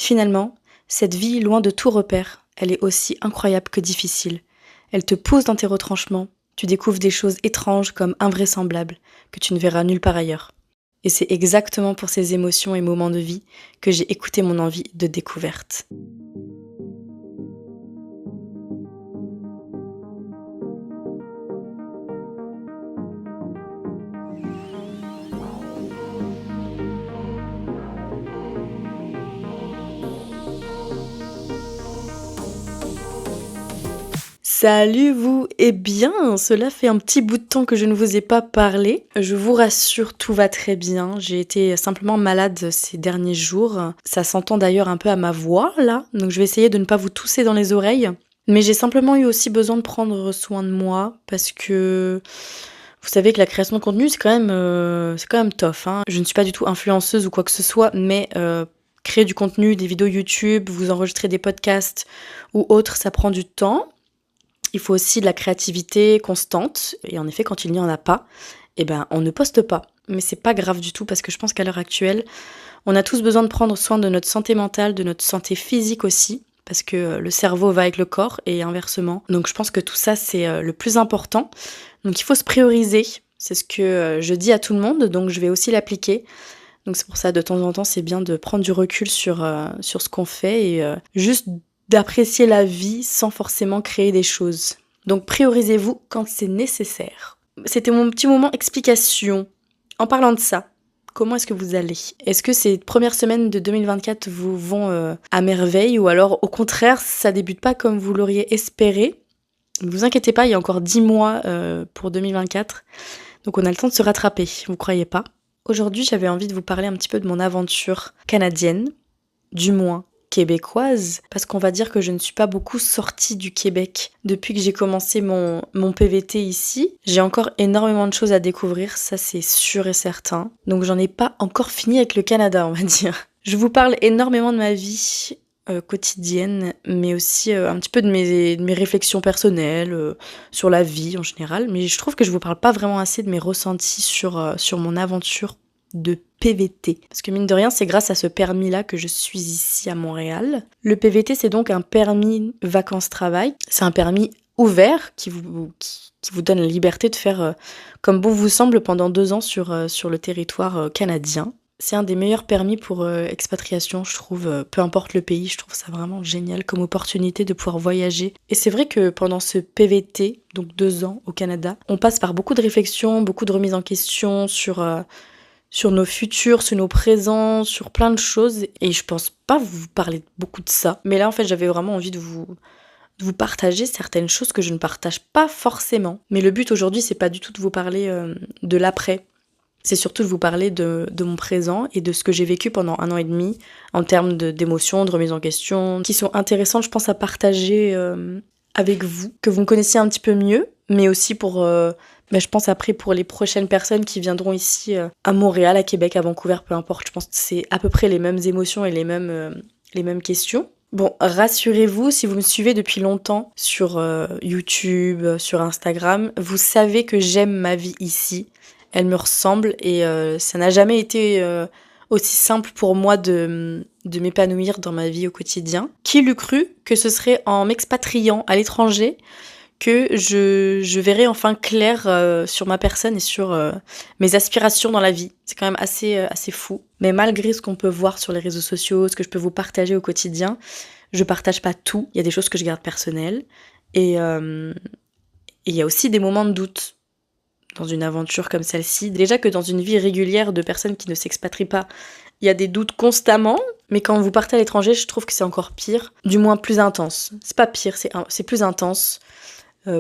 Finalement, cette vie, loin de tout repère, elle est aussi incroyable que difficile. Elle te pousse dans tes retranchements, tu découvres des choses étranges comme invraisemblables, que tu ne verras nulle part ailleurs. Et c'est exactement pour ces émotions et moments de vie que j'ai écouté mon envie de découverte. Salut vous! Eh bien, cela fait un petit bout de temps que je ne vous ai pas parlé. Je vous rassure, tout va très bien. J'ai été simplement malade ces derniers jours. Ça s'entend d'ailleurs un peu à ma voix, là. Donc je vais essayer de ne pas vous tousser dans les oreilles. Mais j'ai simplement eu aussi besoin de prendre soin de moi parce que vous savez que la création de contenu, c'est quand même tough, hein. Je ne suis pas du tout influenceuse ou quoi que ce soit, mais créer du contenu, des vidéos YouTube, vous enregistrer des podcasts ou autres, ça prend du temps. Il faut aussi de la créativité constante. Et en effet, quand il n'y en a pas, eh ben, on ne poste pas. Mais c'est pas grave du tout parce que je pense qu'à l'heure actuelle, on a tous besoin de prendre soin de notre santé mentale, de notre santé physique aussi. Parce que le cerveau va avec le corps et inversement. Donc je pense que tout ça, c'est le plus important. Donc il faut se prioriser. C'est ce que je dis à tout le monde, donc je vais aussi l'appliquer. Donc c'est pour ça, de temps en temps, c'est bien de prendre du recul sur ce qu'on fait et juste d'apprécier la vie sans forcément créer des choses. Donc priorisez-vous quand c'est nécessaire. C'était mon petit moment explication. En parlant de ça, comment est-ce que vous allez? Est-ce que ces premières semaines de 2024 vous vont à merveille ou alors au contraire ça débute pas comme vous l'auriez espéré? Ne vous inquiétez pas, il y a encore 10 mois pour 2024, donc on a le temps de se rattraper, vous croyez pas? Aujourd'hui j'avais envie de vous parler un petit peu de mon aventure canadienne, du moins québécoise, parce qu'on va dire que je ne suis pas beaucoup sortie du Québec depuis que j'ai commencé mon PVT ici. J'ai encore énormément de choses à découvrir, ça c'est sûr et certain. Donc j'en ai pas encore fini avec le Canada, on va dire. Je vous parle énormément de ma vie quotidienne, mais aussi un petit peu de mes réflexions personnelles sur la vie en général. Mais je trouve que je vous parle pas vraiment assez de mes ressentis sur mon aventure de PVT. Parce que mine de rien, c'est grâce à ce permis-là que je suis ici à Montréal. Le PVT, c'est donc un permis vacances-travail. C'est un permis ouvert qui vous donne la liberté de faire comme bon vous semble pendant 2 ans sur le territoire canadien. C'est un des meilleurs permis pour expatriation, je trouve. Peu importe le pays, je trouve ça vraiment génial comme opportunité de pouvoir voyager. Et c'est vrai que pendant ce PVT, donc 2 ans au Canada, on passe par beaucoup de réflexions, beaucoup de remises en question sur nos futurs, sur nos présents, sur plein de choses. Et je pense pas vous parler beaucoup de ça. Mais là, en fait, j'avais vraiment envie de vous partager certaines choses que je ne partage pas forcément. Mais le but aujourd'hui, c'est pas du tout de vous parler de l'après. C'est surtout de vous parler de mon présent et de ce que j'ai vécu pendant 1 an et demi en termes d'émotions, de remise en question, qui sont intéressantes, je pense, à partager avec vous, que vous me connaissiez un petit peu mieux, mais aussi pour... je pense après pour les prochaines personnes qui viendront ici à Montréal, à Québec, à Vancouver, peu importe, je pense que c'est à peu près les mêmes émotions et les mêmes questions. Bon, rassurez-vous, si vous me suivez depuis longtemps sur YouTube, sur Instagram, vous savez que j'aime ma vie ici. Elle me ressemble et ça n'a jamais été aussi simple pour moi de m'épanouir dans ma vie au quotidien. Qui l'eût cru que ce serait en m'expatriant à l'étranger que je verrai enfin clair sur ma personne et sur mes aspirations dans la vie. C'est quand même assez fou. Mais malgré ce qu'on peut voir sur les réseaux sociaux, ce que je peux vous partager au quotidien, je partage pas tout. Il y a des choses que je garde personnelles. Et il y a aussi des moments de doute dans une aventure comme celle-ci. Déjà que dans une vie régulière de personnes qui ne s'expatrient pas, il y a des doutes constamment. Mais quand vous partez à l'étranger, je trouve que c'est encore pire. Du moins plus intense. C'est pas pire, c'est plus intense.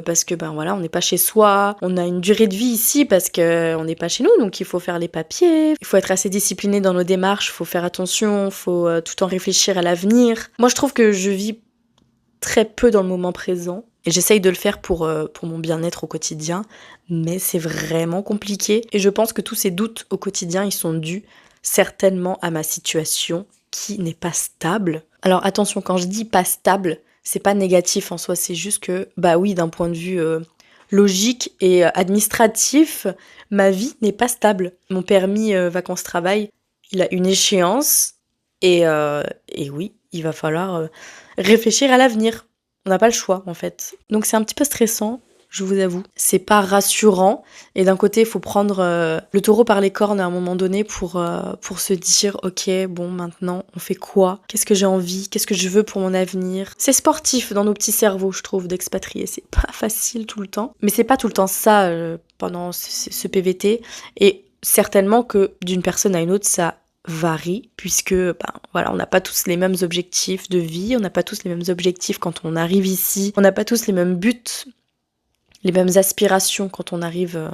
Parce que voilà, on n'est pas chez soi, on a une durée de vie ici parce qu'on n'est pas chez nous, donc il faut faire les papiers, il faut être assez discipliné dans nos démarches, il faut faire attention, il faut tout le temps réfléchir à l'avenir. Moi je trouve que je vis très peu dans le moment présent et j'essaye de le faire pour mon bien-être au quotidien, mais c'est vraiment compliqué et je pense que tous ces doutes au quotidien ils sont dus certainement à ma situation qui n'est pas stable. Alors attention, quand je dis pas stable, c'est pas négatif en soi, c'est juste que, oui, d'un point de vue logique et administratif, ma vie n'est pas stable. Mon permis vacances-travail, il a une échéance Et oui, il va falloir réfléchir à l'avenir. On n'a pas le choix, en fait. Donc c'est un petit peu stressant, je vous avoue. C'est pas rassurant. Et d'un côté, il faut prendre le taureau par les cornes à un moment donné pour se dire, ok, bon, maintenant, on fait quoi? Qu'est-ce que j'ai envie? Qu'est-ce que je veux pour mon avenir? C'est sportif dans nos petits cerveaux, je trouve, d'expatrier. C'est pas facile tout le temps. Mais c'est pas tout le temps ça pendant ce PVT. Et certainement que d'une personne à une autre, ça varie, puisque voilà, on n'a pas tous les mêmes objectifs de vie, on n'a pas tous les mêmes objectifs quand on arrive ici, on n'a pas tous les mêmes buts, les mêmes aspirations quand on arrive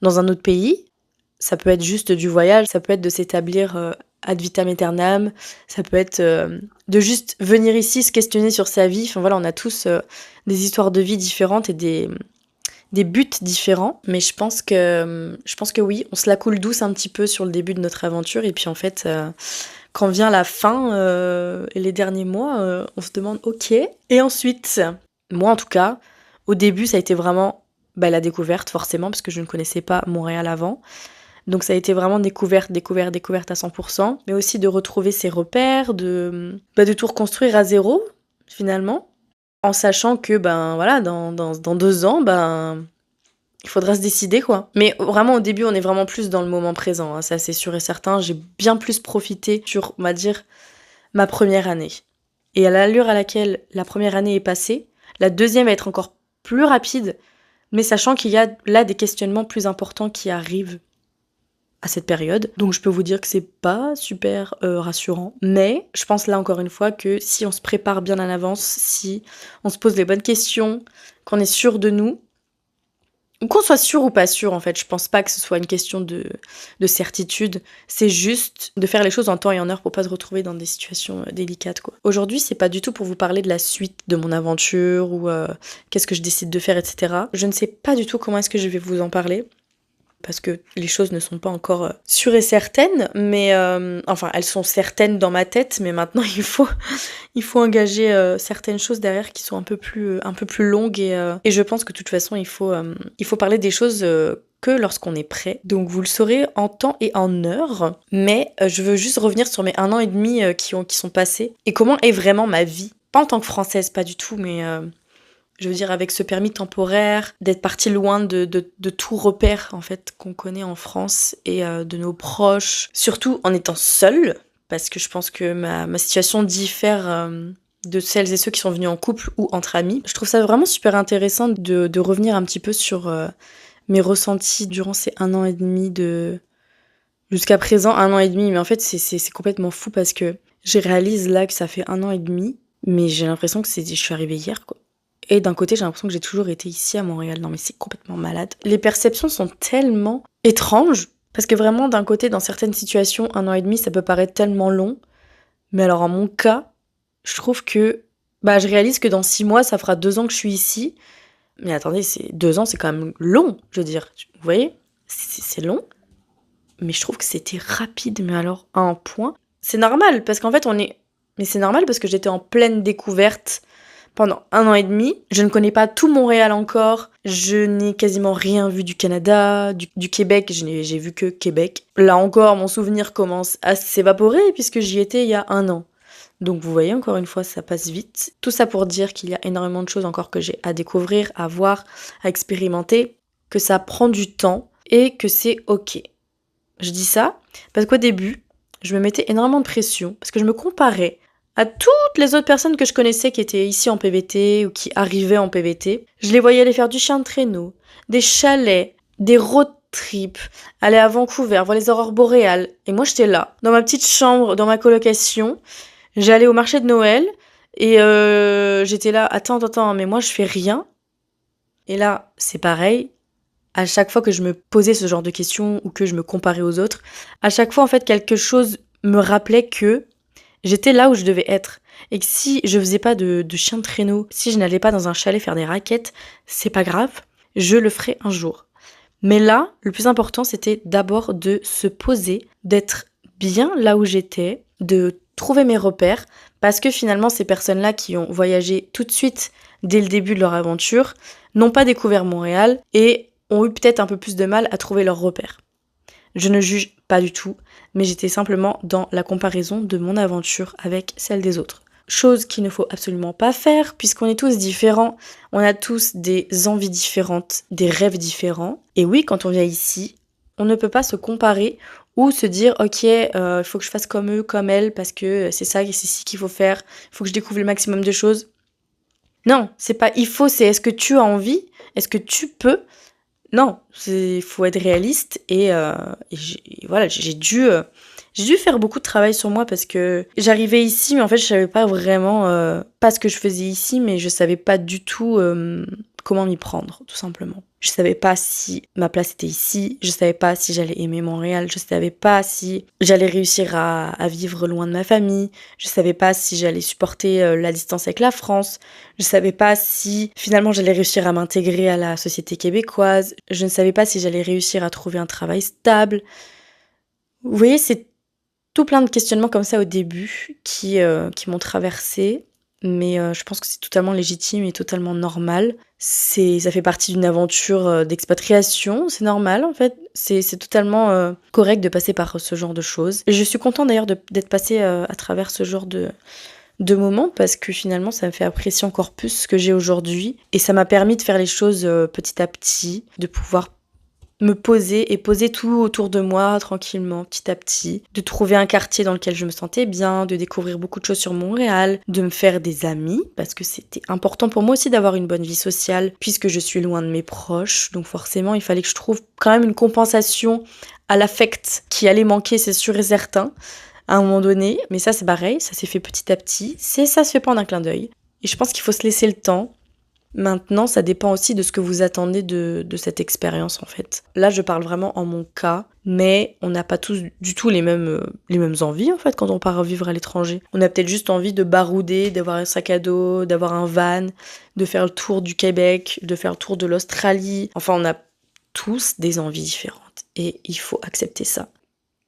dans un autre pays. Ça peut être juste du voyage, ça peut être de s'établir ad vitam aeternam, ça peut être de juste venir ici, se questionner sur sa vie. Enfin voilà, on a tous des histoires de vie différentes et des buts différents, mais je pense que oui, on se la coule douce un petit peu sur le début de notre aventure, et puis en fait, quand vient la fin et les derniers mois, on se demande ok. Et ensuite, moi en tout cas, au début, ça a été vraiment la découverte, forcément, parce que je ne connaissais pas Montréal avant. Donc ça a été vraiment découverte à 100%, mais aussi de retrouver ses repères, de tout reconstruire à zéro, finalement. En sachant que, voilà, dans 2 ans, il faudra se décider, quoi. Mais vraiment, au début, on est vraiment plus dans le moment présent, hein, ça c'est sûr et certain. J'ai bien plus profité sur, on va dire, ma première année. Et à l'allure à laquelle la première année est passée, la deuxième va être encore plus rapide, mais sachant qu'il y a là des questionnements plus importants qui arrivent à cette période. Donc je peux vous dire que c'est pas super rassurant. Mais je pense là encore une fois que si on se prépare bien en avance, si on se pose les bonnes questions, qu'on est sûr de nous, ou qu'on soit sûr ou pas sûr en fait, je pense pas que ce soit une question de certitude, c'est juste de faire les choses en temps et en heure pour pas se retrouver dans des situations délicates, quoi. Aujourd'hui, c'est pas du tout pour vous parler de la suite de mon aventure ou qu'est-ce que je décide de faire, etc. Je ne sais pas du tout comment est-ce que je vais vous en parler, parce que les choses ne sont pas encore sûres et certaines, mais enfin elles sont certaines dans ma tête, mais maintenant il faut engager certaines choses derrière qui sont un peu plus longues, et je pense que de toute façon il faut parler des choses que lorsqu'on est prêt. Donc vous le saurez en temps et en heure, mais je veux juste revenir sur mes 1 an et demi qui sont passés, et comment est vraiment ma vie. Pas en tant que Française, pas du tout, mais je veux dire, avec ce permis temporaire, d'être partie loin de tout repère, en fait, qu'on connaît en France, et de nos proches, surtout en étant seule, parce que je pense que ma situation diffère de celles et ceux qui sont venus en couple ou entre amis. Je trouve ça vraiment super intéressant de revenir un petit peu sur mes ressentis durant ces 1 an et demi jusqu'à présent, 1 an et demi, mais en fait, c'est complètement fou, parce que je réalise là que ça fait 1 an et demi, mais j'ai l'impression que je suis arrivée hier, quoi. Et d'un côté, j'ai l'impression que j'ai toujours été ici à Montréal. Non mais c'est complètement malade. Les perceptions sont tellement étranges, parce que vraiment, d'un côté, dans certaines situations, 1 an et demi, ça peut paraître tellement long. Mais alors en mon cas, je trouve que je réalise que dans 6 mois, ça fera 2 ans que je suis ici. Mais attendez, 2 ans, c'est quand même long, je veux dire. Vous voyez, c'est long. Mais je trouve que c'était rapide, mais alors à un point. C'est normal, parce qu'en fait, Mais c'est normal parce que j'étais en pleine découverte pendant 1 an et demi. Je ne connais pas tout Montréal encore. Je n'ai quasiment rien vu du Canada, du Québec. J'ai vu que Québec. Là encore, mon souvenir commence à s'évaporer puisque j'y étais il y a 1 an. Donc vous voyez, encore une fois, ça passe vite. Tout ça pour dire qu'il y a énormément de choses encore que j'ai à découvrir, à voir, à expérimenter, que ça prend du temps et que c'est ok. Je dis ça parce qu'au début, je me mettais énormément de pression parce que je me comparais à toutes les autres personnes que je connaissais qui étaient ici en PVT ou qui arrivaient en PVT. Je les voyais aller faire du chien de traîneau, des chalets, des road trips, aller à Vancouver, voir les aurores boréales. Et moi, j'étais là, dans ma petite chambre, dans ma colocation. J'allais au marché de Noël et j'étais là, attends, mais moi, je fais rien. Et là, c'est pareil. À chaque fois que je me posais ce genre de questions ou que je me comparais aux autres, à chaque fois, en fait, quelque chose me rappelait que j'étais là où je devais être. Et que si je faisais pas de chien de traîneau, si je n'allais pas dans un chalet faire des raquettes, c'est pas grave, je le ferai un jour. Mais là, le plus important, c'était d'abord de se poser, d'être bien là où j'étais, de trouver mes repères, parce que finalement, ces personnes-là qui ont voyagé tout de suite dès le début de leur aventure n'ont pas découvert Montréal et ont eu peut-être un peu plus de mal à trouver leurs repères. Je ne juge pas du tout, mais j'étais simplement dans la comparaison de mon aventure avec celle des autres. Chose qu'il ne faut absolument pas faire, puisqu'on est tous différents, on a tous des envies différentes, des rêves différents. Et oui, quand on vient ici, on ne peut pas se comparer ou se dire ok, il faut que je fasse comme eux, comme elles, parce que c'est ça et c'est ci qu'il faut faire, il faut que je découvre le maximum de choses. Non, c'est pas il faut, c'est est-ce que tu as envie, est-ce que tu peux. Non, il faut être réaliste et voilà, j'ai dû faire beaucoup de travail sur moi parce que j'arrivais ici, mais en fait, je savais pas vraiment pas ce que je faisais ici, mais je savais pas du tout comment m'y prendre, tout simplement. Je savais pas si ma place était ici, je savais pas si j'allais aimer Montréal, je savais pas si j'allais réussir à vivre loin de ma famille, je savais pas si j'allais supporter la distance avec la France, je savais pas si finalement j'allais réussir à m'intégrer à la société québécoise, je ne savais pas si j'allais réussir à trouver un travail stable. Vous voyez, c'est tout plein de questionnements comme ça au début qui m'ont traversée, mais je pense que c'est totalement légitime et totalement normal. Ça fait partie d'une aventure d'expatriation, c'est normal en fait. C'est totalement correct de passer par ce genre de choses. Et je suis contente d'ailleurs d'être passée à travers ce genre de moments parce que finalement ça me fait apprécier encore plus ce que j'ai aujourd'hui et ça m'a permis de faire les choses petit à petit, de pouvoir me poser et poser tout autour de moi tranquillement, petit à petit, de trouver un quartier dans lequel je me sentais bien, de découvrir beaucoup de choses sur Montréal, de me faire des amis, parce que c'était important pour moi aussi d'avoir une bonne vie sociale, puisque je suis loin de mes proches, donc forcément il fallait que je trouve quand même une compensation à l'affect qui allait manquer, c'est sûr et certain, à un moment donné, mais ça c'est pareil, ça s'est fait petit à petit, ça se fait pas en un clin d'œil, et je pense qu'il faut se laisser le temps. Maintenant, ça dépend aussi de ce que vous attendez de cette expérience en fait. Là, je parle vraiment en mon cas, mais on n'a pas tous du tout les mêmes envies en fait quand on part vivre à l'étranger. On a peut-être juste envie de barouder, d'avoir un sac à dos, d'avoir un van, de faire le tour du Québec, de faire le tour de l'Australie. Enfin, on a tous des envies différentes et il faut accepter ça.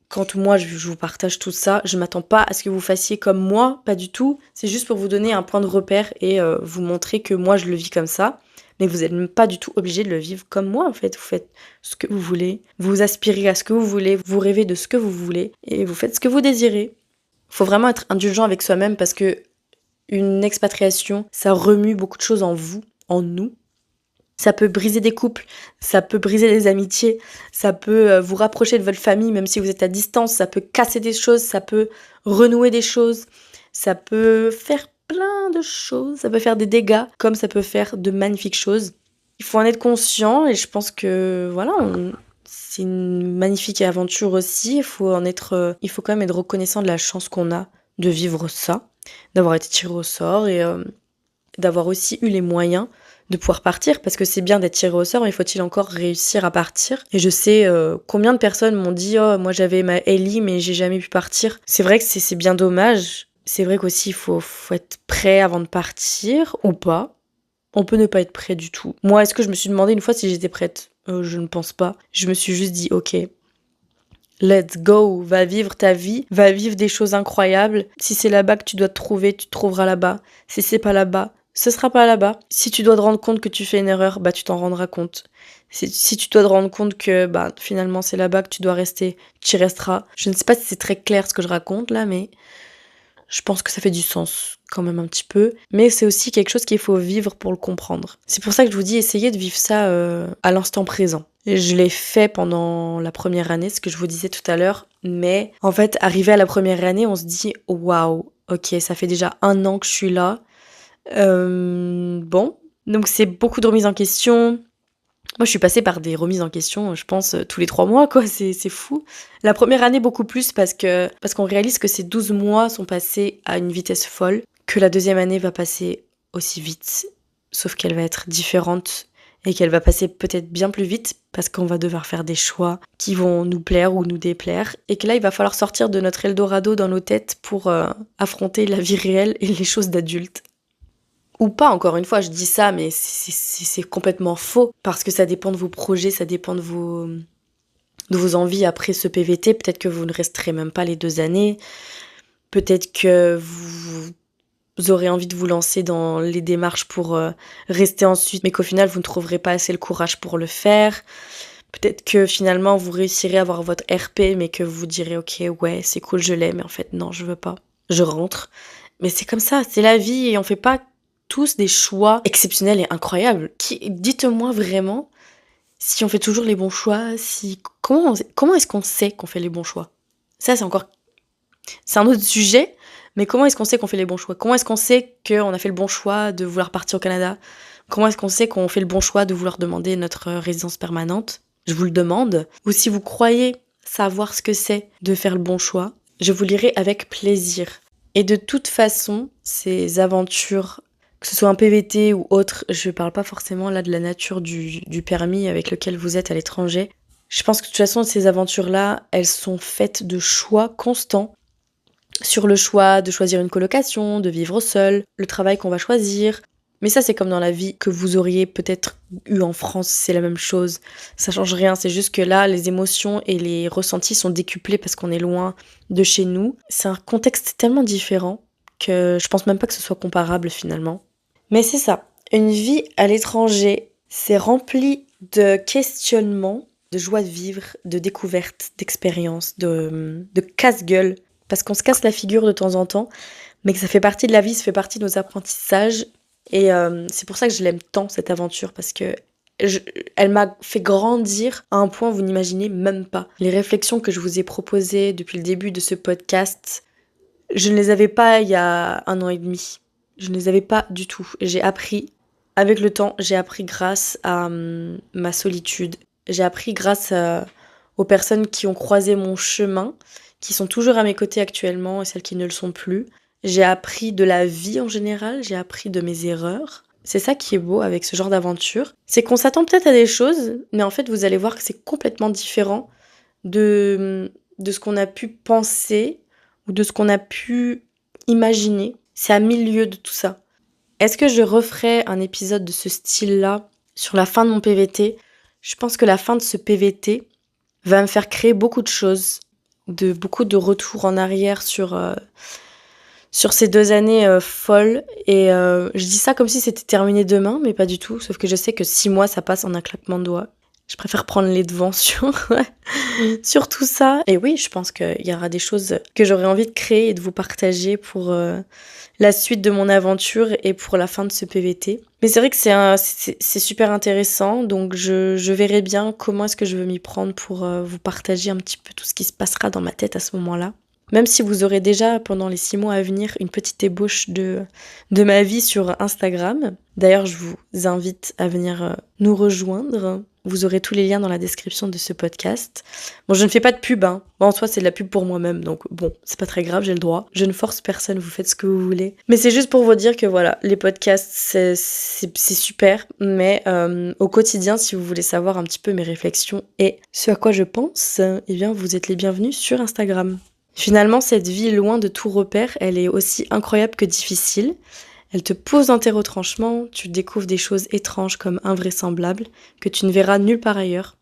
Quand moi je vous partage tout ça, je m'attends pas à ce que vous fassiez comme moi, pas du tout. C'est juste pour vous donner un point de repère et vous montrer que moi je le vis comme ça. Mais vous n'êtes même pas du tout obligé de le vivre comme moi en fait. Vous faites ce que vous voulez, vous aspirez à ce que vous voulez, vous rêvez de ce que vous voulez et vous faites ce que vous désirez. Faut vraiment être indulgent avec soi-même parce que une expatriation, ça remue beaucoup de choses en vous, en nous. Ça peut briser des couples, ça peut briser des amitiés, ça peut vous rapprocher de votre famille même si vous êtes à distance, ça peut casser des choses, ça peut renouer des choses, ça peut faire plein de choses, ça peut faire des dégâts comme ça peut faire de magnifiques choses. Il faut en être conscient et je pense que voilà, c'est une magnifique aventure aussi, il faut quand même être reconnaissant de la chance qu'on a de vivre ça, d'avoir été tiré au sort et d'avoir aussi eu les moyens de pouvoir partir, parce que c'est bien d'être tiré au sort, mais faut-il encore réussir à partir? Et je sais combien de personnes m'ont dit « Oh, moi j'avais ma Ellie, mais j'ai jamais pu partir. » C'est vrai que c'est bien dommage. C'est vrai qu'aussi, il faut être prêt avant de partir, ou pas. On peut ne pas être prêt du tout. Moi, est-ce que je me suis demandé une fois si j'étais prête? Je ne pense pas. Je me suis juste dit « Ok, let's go, va vivre ta vie, va vivre des choses incroyables. Si c'est là-bas que tu dois te trouver, tu te trouveras là-bas. Si c'est pas là-bas, ce sera pas là-bas. Si tu dois te rendre compte que tu fais une erreur, bah tu t'en rendras compte. Si tu dois te rendre compte que bah finalement c'est là-bas que tu dois rester, tu y resteras. Je ne sais pas si c'est très clair ce que je raconte là, mais je pense que ça fait du sens quand même un petit peu. Mais c'est aussi quelque chose qu'il faut vivre pour le comprendre. C'est pour ça que je vous dis, essayez de vivre ça à l'instant présent. Je l'ai fait pendant la première année, ce que je vous disais tout à l'heure. Mais en fait, arrivé à la première année, on se dit « Waouh, ok, ça fait déjà 1 an que je suis là. » Bon, donc c'est beaucoup de remises en question. Moi, je suis passée par des remises en question, je pense, tous les 3 mois, quoi, c'est fou. La première année, beaucoup plus, parce qu'on réalise que ces 12 mois sont passés à une vitesse folle, que la deuxième année va passer aussi vite, sauf qu'elle va être différente, et qu'elle va passer peut-être bien plus vite, parce qu'on va devoir faire des choix qui vont nous plaire ou nous déplaire, et que là, il va falloir sortir de notre Eldorado dans nos têtes pour affronter la vie réelle et les choses d'adultes. Ou pas, encore une fois, je dis ça, mais c'est complètement faux, parce que ça dépend de vos projets, ça dépend de vos envies après ce PVT. Peut-être que vous ne resterez même pas les 2 années, peut-être que vous aurez envie de vous lancer dans les démarches pour rester ensuite, mais qu'au final, vous ne trouverez pas assez le courage pour le faire. Peut-être que finalement vous réussirez à avoir votre RP mais que vous direz ok ouais c'est cool je l'ai mais en fait non je veux pas. Je rentre. Mais c'est comme ça, c'est la vie et on fait pas tous des choix exceptionnels et incroyables. Dites-moi vraiment si on fait toujours les bons choix, comment est-ce qu'on sait qu'on fait les bons choix? Ça c'est un autre sujet, mais comment est-ce qu'on sait qu'on fait les bons choix? Comment est-ce qu'on sait qu'on a fait le bon choix de vouloir partir au Canada? Comment est-ce qu'on sait qu'on fait le bon choix de vouloir demander notre résidence permanente? Je vous le demande. Ou si vous croyez savoir ce que c'est de faire le bon choix, je vous lirai avec plaisir. Et de toute façon, ces aventures, que ce soit un PVT ou autre, je parle pas forcément là de la nature du permis avec lequel vous êtes à l'étranger. Je pense que de toute façon, ces aventures-là, elles sont faites de choix constants sur le choix de choisir une colocation, de vivre seul, le travail qu'on va choisir. Mais ça, c'est comme dans la vie que vous auriez peut-être eu en France, c'est la même chose. Ça change rien, c'est juste que là, les émotions et les ressentis sont décuplés parce qu'on est loin de chez nous. C'est un contexte tellement différent que je pense même pas que ce soit comparable finalement. Mais c'est ça, une vie à l'étranger, c'est rempli de questionnements, de joie de vivre, de découvertes, d'expériences, de casse-gueule. Parce qu'on se casse la figure de temps en temps, mais que ça fait partie de la vie, ça fait partie de nos apprentissages. Et c'est pour ça que je l'aime tant, cette aventure, parce que elle m'a fait grandir à un point où vous n'imaginez même pas. Les réflexions que je vous ai proposées depuis le début de ce podcast, je ne les avais pas il y a 1 an et demi. Je ne les avais pas du tout. J'ai appris, avec le temps, j'ai appris grâce à ma solitude. J'ai appris grâce aux personnes qui ont croisé mon chemin, qui sont toujours à mes côtés actuellement et celles qui ne le sont plus. J'ai appris de la vie en général, j'ai appris de mes erreurs. C'est ça qui est beau avec ce genre d'aventure. C'est qu'on s'attend peut-être à des choses, mais en fait vous allez voir que c'est complètement différent de ce qu'on a pu penser ou de ce qu'on a pu imaginer. C'est à milieu de tout ça. Est-ce que je referai un épisode de ce style-là sur la fin de mon PVT? Je pense que la fin de ce PVT va me faire créer beaucoup de choses, beaucoup de retours en arrière sur ces 2 années folles. Et je dis ça comme si c'était terminé demain, mais pas du tout. Sauf que je sais que 6 mois, ça passe en un claquement de doigts. Je préfère prendre les devants sur tout ça. Et oui, je pense qu'il y aura des choses que j'aurais envie de créer et de vous partager pour la suite de mon aventure et pour la fin de ce PVT. Mais c'est vrai que c'est super intéressant, donc je verrai bien comment est-ce que je veux m'y prendre pour vous partager un petit peu tout ce qui se passera dans ma tête à ce moment-là. Même si vous aurez déjà, pendant les 6 mois à venir, une petite ébauche de ma vie sur Instagram. D'ailleurs, je vous invite à venir nous rejoindre. Vous aurez tous les liens dans la description de ce podcast. Bon, je ne fais pas de pub, hein. Bon, en soi, c'est de la pub pour moi-même, donc bon, c'est pas très grave, j'ai le droit. Je ne force personne, vous faites ce que vous voulez. Mais c'est juste pour vous dire que voilà, les podcasts, c'est super, mais au quotidien, si vous voulez savoir un petit peu mes réflexions et ce à quoi je pense, eh bien, vous êtes les bienvenus sur Instagram. Finalement, cette vie loin de tout repère, elle est aussi incroyable que difficile. Elle te pose dans tes retranchements, tu découvres des choses étranges comme invraisemblables que tu ne verras nulle part ailleurs.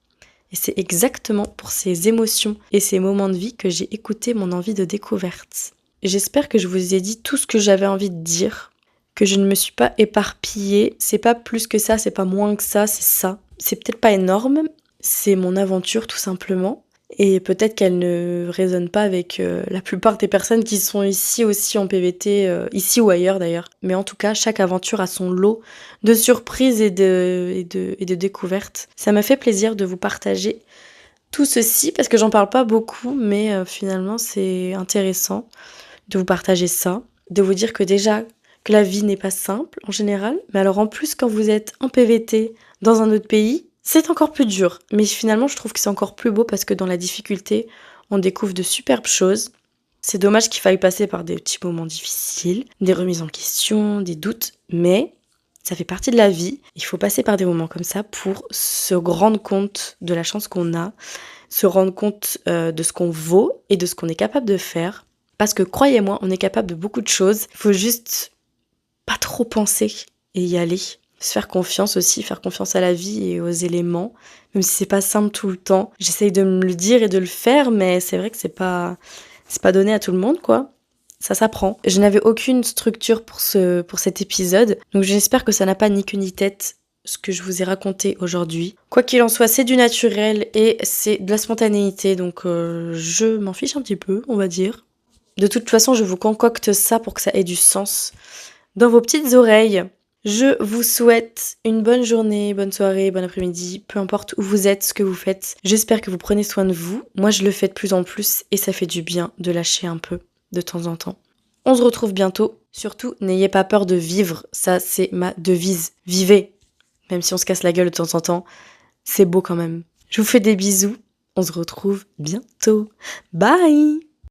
Et c'est exactement pour ces émotions et ces moments de vie que j'ai écouté mon envie de découverte. J'espère que je vous ai dit tout ce que j'avais envie de dire, que je ne me suis pas éparpillée. C'est pas plus que ça, c'est pas moins que ça, c'est ça. C'est peut-être pas énorme, c'est mon aventure tout simplement. Et peut-être qu'elle ne résonne pas avec la plupart des personnes qui sont ici aussi en PVT, ici ou ailleurs d'ailleurs. Mais en tout cas, chaque aventure a son lot de surprises et de découvertes. Ça m'a fait plaisir de vous partager tout ceci, parce que j'en parle pas beaucoup, mais finalement c'est intéressant de vous partager ça. De vous dire que déjà, que la vie n'est pas simple en général. Mais alors en plus, quand vous êtes en PVT dans un autre pays, c'est encore plus dur, mais finalement je trouve que c'est encore plus beau parce que dans la difficulté, on découvre de superbes choses. C'est dommage qu'il faille passer par des petits moments difficiles, des remises en question, des doutes, mais ça fait partie de la vie. Il faut passer par des moments comme ça pour se rendre compte de la chance qu'on a, se rendre compte de ce qu'on vaut et de ce qu'on est capable de faire. Parce que croyez-moi, on est capable de beaucoup de choses. Il faut juste pas trop penser et y aller. Se faire confiance aussi, faire confiance à la vie et aux éléments, même si c'est pas simple tout le temps. J'essaye de me le dire et de le faire, mais c'est vrai que c'est pas donné à tout le monde, quoi. Ça s'apprend. Je n'avais aucune structure pour cet épisode, donc j'espère que ça n'a pas ni queue ni tête. ce que je vous ai raconté aujourd'hui. Quoi qu'il en soit, c'est du naturel et c'est de la spontanéité, donc je m'en fiche un petit peu, on va dire. De toute façon, je vous concocte ça pour que ça ait du sens dans vos petites oreilles. Je vous souhaite une bonne journée, bonne soirée, bon après-midi, peu importe où vous êtes, ce que vous faites. J'espère que vous prenez soin de vous. Moi, je le fais de plus en plus et ça fait du bien de lâcher un peu de temps en temps. On se retrouve bientôt. Surtout, n'ayez pas peur de vivre. Ça, c'est ma devise. Vivez. Même si on se casse la gueule de temps en temps, c'est beau quand même. Je vous fais des bisous. On se retrouve bientôt. Bye!